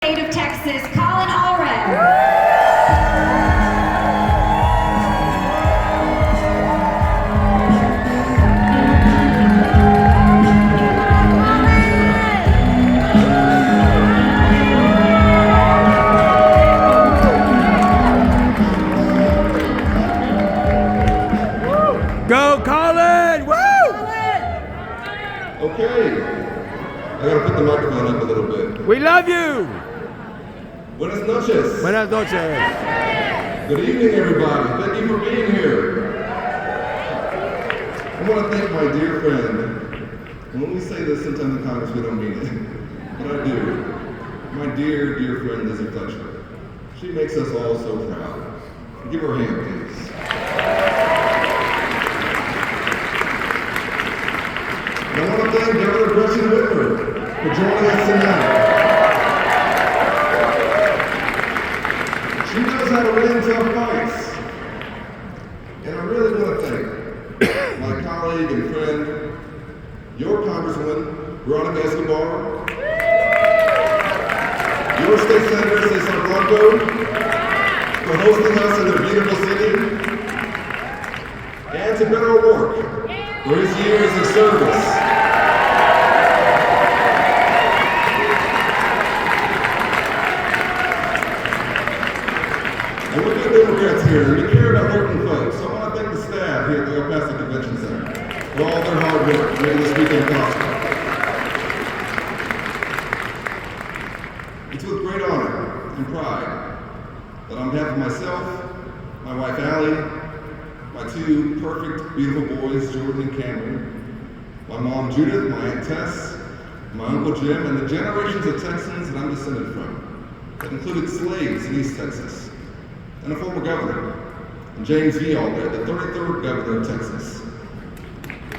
State of Texas, Colin Allred. Go, Colin! Woo! Okay, I gotta put the microphone up a little bit. We love you! Buenas noches. Buenas noches. Good evening, everybody. Thank you for being here. I want to thank my dear friend. And when we say this, sometimes in Congress we don't mean it, but I do. My dear, dear friend, Lizzie Fletcher. She makes us all so proud. Give her a hand, please. I want to thank Governor Gretchen Whitmer for joining us tonight. She knows how to win tough fights. And I really want to thank my colleague and friend, your Congresswoman, Veronica Escobar, your State Senator, Cesar Blanco, for hosting us in their beautiful city, and to Beto O'Rourke for his years of service. And we're good Democrats here, and we care about working folks. So I want to thank the staff here at the El Paso Convention Center for all their hard work making this weekend possible. It's with great honor and pride that on behalf of myself, my wife Allie, my two perfect, beautiful boys, Jordan and Cameron, my mom Judith, my Aunt Tess, my Uncle Jim, and the generations of Texans that I'm descended from, that included slaves in East Texas, and a former governor, and James V. Allred, the 33rd governor of Texas.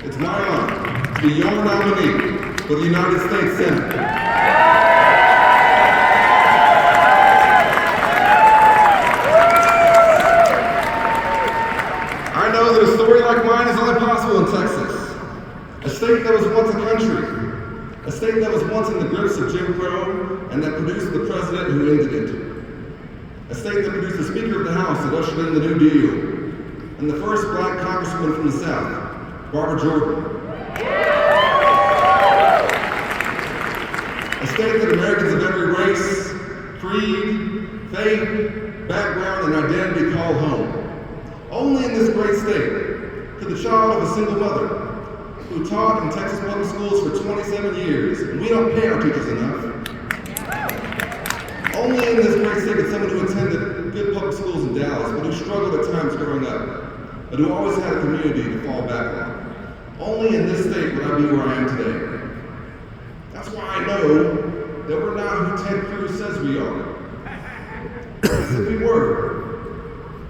It's my honor to be your nominee for the United States Senate. I know that a story like mine is only possible in Texas, a state that was once a country, a state that was once in the grips of Jim Crow and that produced the president who ended it. A state that produced the Speaker of the House that ushered in the New Deal, and the first black congresswoman from the South, Barbara Jordan. A state that Americans of every race, creed, faith, background, and identity call home. Only in this great state could the child of a single mother who taught in Texas public schools for 27 years, and we don't pay our teachers enough. Only in this great state could someone who attended good public schools in Dallas, but who struggled at times growing up, but who always had a community to fall back on. Only in this state would I be where I am today. That's why I know that we're not who Ted Cruz says we are. Because if we were,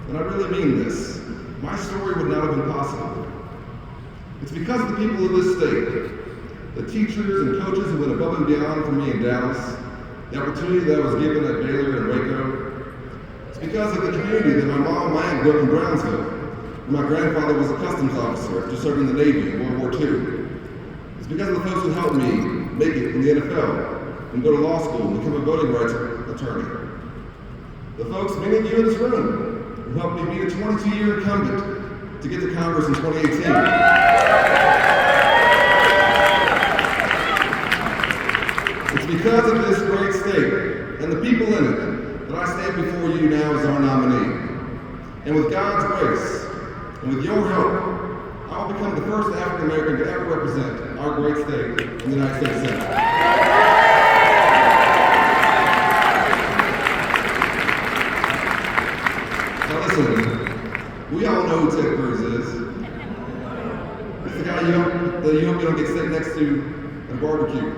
and I really mean this, my story would not have been possible. It's because of the people of this state, the teachers and coaches who went above and beyond for me in Dallas, the opportunity that I was given at Baylor and Waco. It's because of the community that my mom and my aunt grew up in Brownsville, and my grandfather was a customs officer after serving in the Navy in World War II. It's because of the folks who helped me make it in the NFL and go to law school and become a voting rights attorney. The folks, many of you in this room, who helped me beat a 22-year incumbent to get to Congress in 2018. It's because of this great state and the people in it that I stand before you now as our nominee. And with God's grace and with your help, I will become the first African American to ever represent our great state in the United States Senate. Now listen, we all know who Ted Cruz is. He's the guy you hope you don't get sit next to at a barbecue.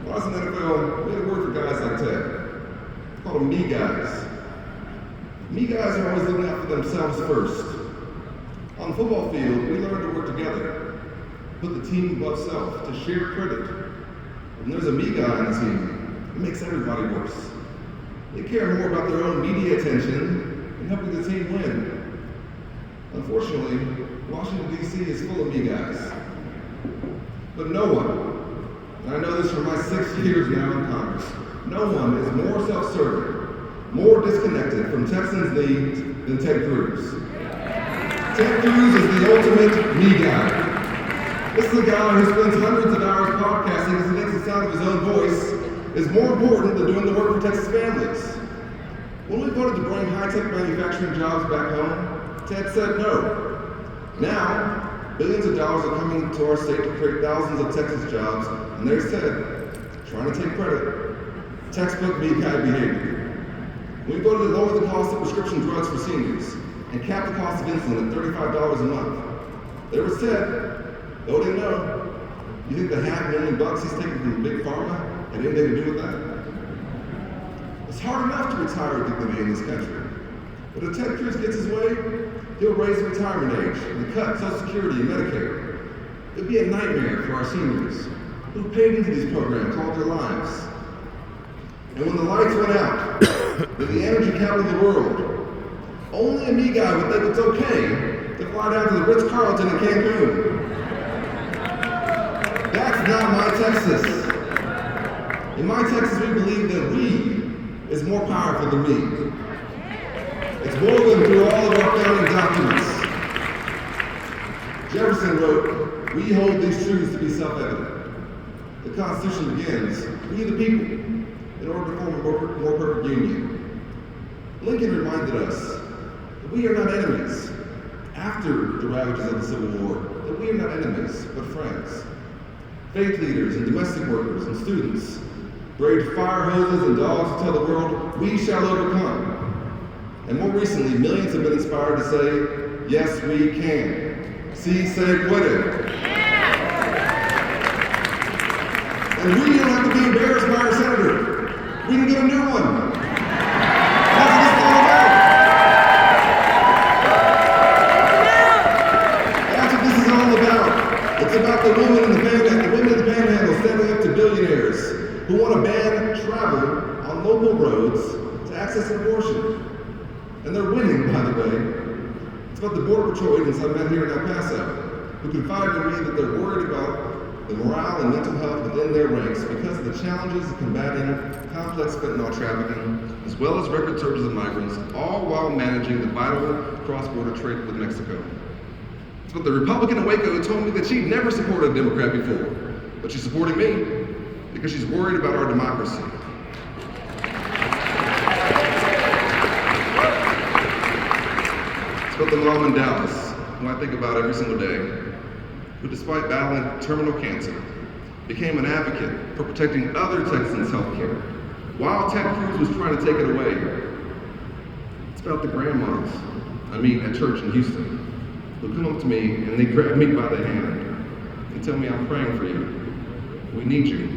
When I was in the NFL, we had a word for guys like Ted. We called them me guys. Me guys are always looking out for themselves first. On the football field, we learn to work together, put the team above self, to share credit. When there's a me guy on the team, it makes everybody worse. They care more about their own media attention than helping the team win. Unfortunately, Washington, D.C. is full of me guys. But no one, And I know this from my 6 years now in Congress. No one is more self-serving, more disconnected from Texans' needs than Ted Cruz. Ted Cruz is the ultimate me guy. This is a guy who spends hundreds of hours podcasting because he thinks the sound of his own voice is more important than doing the work for Texas families. When we voted to bring high-tech manufacturing jobs back home, Ted said no. Now, billions of dollars are coming to our state to create thousands of Texas jobs, and there's Ted, trying to take credit. Textbook me guy behavior. We voted to lower the cost of prescription drugs for seniors and cap the cost of insulin at $35 a month. There was Ted, voting no. You think the $500,000 he's taking from Big Pharma had anything to do with that? It's hard enough to retire with dignity in this country. But if Ted Cruz gets his way, he'll raise the retirement age and cut Social Security and Medicare. It'd be a nightmare for our seniors who paid into these programs all their lives. And when the lights went out, with the energy capital of the world, only a me guy would think it's okay to fly down to the Ritz-Carlton in Cancun. That's not my Texas. In my Texas, we believe that we is more powerful than me. It's woven through all of our founding documents. Jefferson wrote, "We hold these truths to be self-evident." The Constitution begins, "We the people," in order to form a more perfect union. Lincoln reminded us that we are not enemies. After the ravages of the Civil War, that we are not enemies, but friends. Faith leaders and domestic workers and students braved fire hoses and dogs to tell the world, "We shall overcome." And more recently, millions have been inspired to say, "Yes, we can." Si se puede. And we don't have to be embarrassed by our senator. We can get a new one. That's what it's all about. That's what this is all about. It's about the women in the panhandle standing up to billionaires who want to ban travel on local roads to access abortion. And they're winning, by the way. It's about the Border Patrol agents I met here in El Paso, who confided to me that they're worried about the morale and mental health within their ranks because of the challenges of combating complex fentanyl trafficking, as well as record surges of migrants, all while managing the vital cross-border trade with Mexico. It's about the Republican in Waco who told me that she'd never supported a Democrat before, but she's supporting me because she's worried about our democracy. It's about the mom in Dallas, who I think about every single day, who despite battling terminal cancer, became an advocate for protecting other Texans' health care, while Ted Cruz was trying to take it away. It's about the grandmas I meet at church in Houston, who come up to me and they grab me by the hand and tell me, "I'm praying for you. We need you."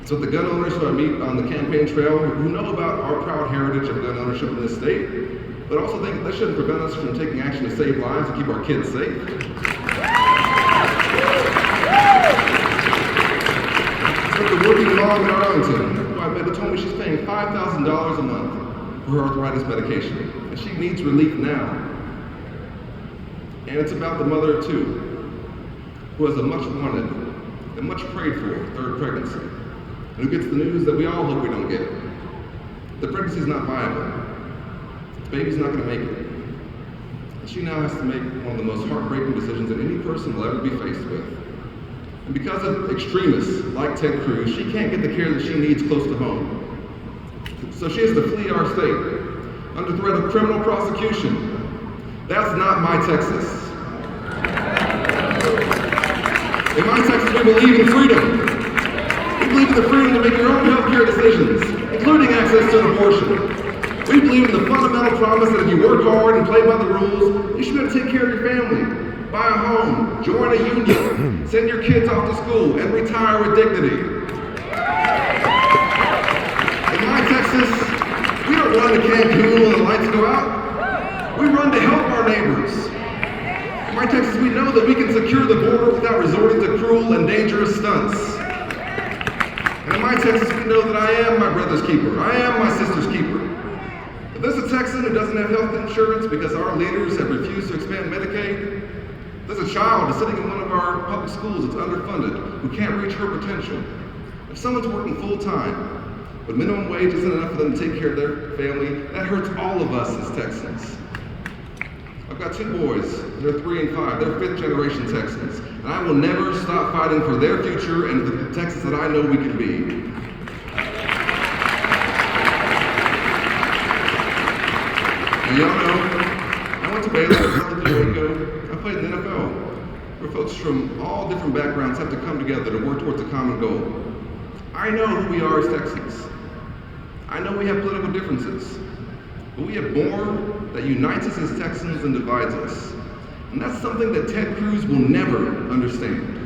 It's about the gun owners who I meet on the campaign trail who know about our proud heritage of gun ownership in this state, but also think that shouldn't prevent us from taking action to save lives and keep our kids safe. It's the working mom in Arlington, who I met, who told me she's paying $5,000 a month for her arthritis medication, and she needs relief now. And it's about the mother of two, who has a much wanted and much prayed for third pregnancy, and who gets the news that we all hope we don't get. The pregnancy is not viable. The baby's not going to make it. And she now has to make one of the most heartbreaking decisions that any person will ever be faced with. And because of extremists like Ted Cruz, she can't get the care that she needs close to home. So she has to flee our state under threat of criminal prosecution. That's not my Texas. In my Texas, we believe in freedom. We believe in the freedom to make your own health care decisions, including access to an abortion. We believe in the fundamental promise that if you work hard and play by the rules, you should be able to take care of your family, buy a home, join a union, send your kids off to school, and retire with dignity. In my Texas, we don't run to Cancun when the lights go out. We run to help our neighbors. In my Texas, we know that we can secure the border without resorting to cruel and dangerous stunts. And in my Texas, we know that I am my brother's keeper. I am my sister's keeper. If there's a Texan who doesn't have health insurance because our leaders have refused to expand Medicaid, There's a child that's sitting in one of our public schools that's underfunded, who can't reach her potential. If someone's working full-time, but minimum wage isn't enough for them to take care of their family, that hurts all of us as Texans. I've got 2 boys, they're 3 and 5, they're 5th generation Texans, and I will never stop fighting for their future and the Texas that I know we can be. And y'all know, I went to Baylor, I went to Waco, I played in the NFL, where folks from all different backgrounds have to come together to work towards a common goal. I know who we are as Texans. I know we have political differences, but we have more that unites us as Texans and divides us. And that's something that Ted Cruz will never understand.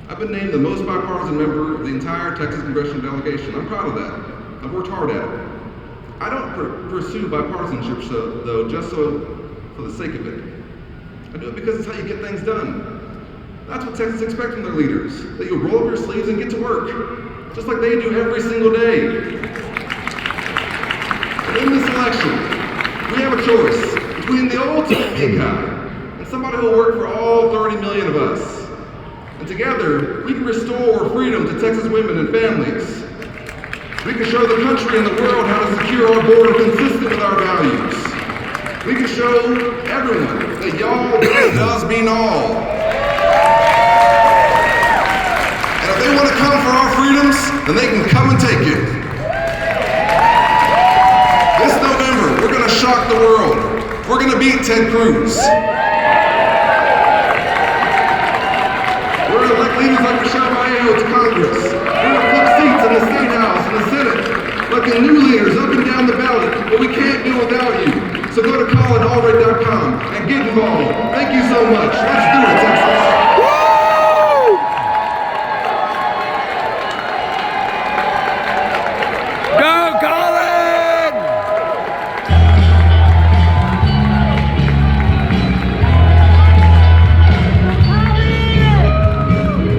I've been named the most bipartisan member of the entire Texas congressional delegation. I'm proud of that. I've worked hard at it. I don't pursue bipartisanship though, just for the sake of it. I do it because it's how you get things done. That's what Texans expect from their leaders, that you'll roll up your sleeves and get to work, just like they do every single day. But in this election, we have a choice between the ultimate big guy and somebody who will work for all 30 million of us. And together, we can restore freedom to Texas women and families. We can show the country and the world how to secure our border consistent with our values. We can show everyone that y'all really does mean all. And if they want to come for our freedoms, then they can come and take it. This November, we're going to shock the world. We're going to beat Ted Cruz. We're going to elect leaders like Michelle